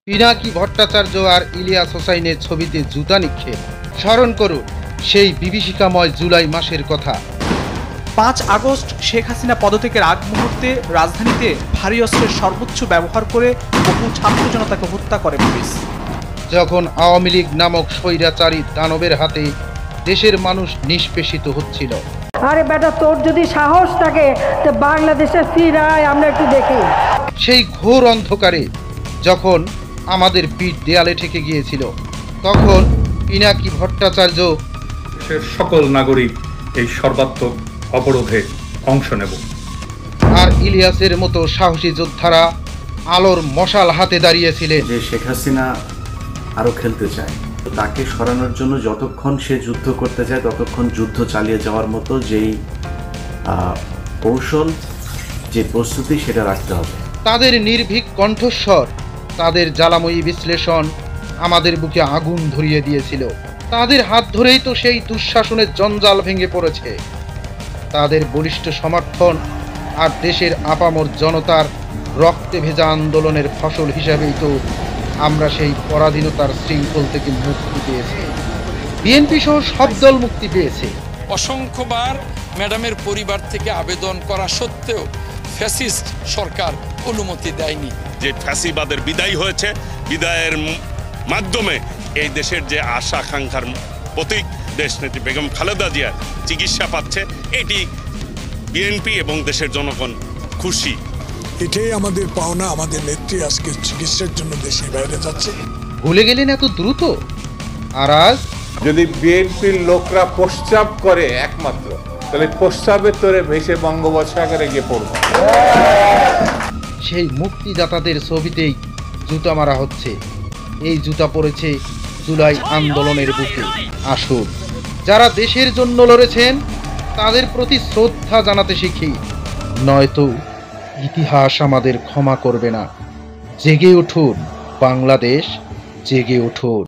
পিনাকি ভট্টাচার্য আর ইলিয়াস হোসাইনের ছবিতে জুতা নিক্ষেপ। স্মরণ করুন সেই বিভীষিকাময় জুলাই মাসের কথা। ৫ আগস্ট শেখ হাসিনা পদত্যাগের আগ মুহূর্তে রাজধানীতে ভারী অস্ত্রের সর্বোচ্চ ব্যবহার করে বহু ছাত্র জনতাকে হত্যা করে পুলিশ। যখন আওয়ামী লীগ নামক স্বৈরাচারী দানবের হাতে দেশের মানুষ নিষ্পেষিত হচ্ছিল। আরে বেটা, তোর যদি সাহস থাকে তো বাংলাদেশে ফিরায় আমরা একটু দেখি। সেই ঘোর অন্ধকারে যখন আমাদের পিঠ দেয়ালে ঠেকে গিয়েছিল, তখন পিনাকি ভট্টাচার্য দেশের সকল নাগরিক এই সর্বাত্মক অবরোধে অংশ নেব। আর ইলিয়াসের মতো সাহসী যোদ্ধারা আলোর মশাল হাতে দাঁড়িয়েছিলেন। যে শেখ হাসিনা আরো খেলতে চায়, তাকে সরানোর জন্য যতক্ষণ সে যুদ্ধ করতে চায় ততক্ষণ যুদ্ধ চালিয়ে যাওয়ার মতো যেই কৌশল, যে প্রস্তুতি, সেটা রাখতে হবে। তাদের নির্ভীক কণ্ঠস্বর, তাদের জ্বালাময়ী বিশ্লেষণ আমাদের বুকে আগুন ধরিয়ে দিয়েছিল। তাদের হাত ধরেই তো সেই দুঃশাসনের জঞ্জাল ভেঙে পড়েছে। তাদের বলিষ্ঠ সমর্থন আর দেশের আপামর জনতার রক্তে ভেজা আন্দোলনের ফসল হিসাবেই তো আমরা সেই পরাধীনতার শৃঙ্খল থেকে মুক্তি পেয়েছি। বিএনপি সহ সব দল মুক্তি পেয়েছে। অসংখ্যবার ম্যাডামের পরিবার থেকে আবেদন করা সত্ত্বেও ফ্যাসিস্ট সরকার অনুমতি দেয়নি। যে ফ্যাসিবাদের বিদায় হয়েছে, বিদায়ের মাধ্যমে এই দেশের যে আশা আকাঙ্ক্ষার প্রতীক দেশনেত্রী বেগম খালেদা জিয়া চিকিৎসা পাচ্ছে, এটি বিএনপি এবং দেশের জনগণ খুশি। এটাই আমাদের পাওনা। আমাদের নেত্রী আজকে চিকিৎসার জন্য দেশের বাইরে যাচ্ছে। ভুলে গেলেন এত দ্রুত? আর আজ যদি বিএনপির লোকরা প্রস্তাব করে একমাত্র, তাহলে প্রস্তাবের তোরে ভেসে বঙ্গোপসাগরে গিয়ে পড়ব। সেই মুক্তিদাতাদের ছবিতেই জুতা মারা হচ্ছে। এই জুতা পড়েছে জুলাই আন্দোলনের বুকে। আসুন, যারা দেশের জন্য লড়েছেন তাদের প্রতি শ্রদ্ধা জানাতে শিখি, নয়তো ইতিহাস আমাদের ক্ষমা করবে না। জেগে উঠুন বাংলাদেশ, জেগে উঠুন।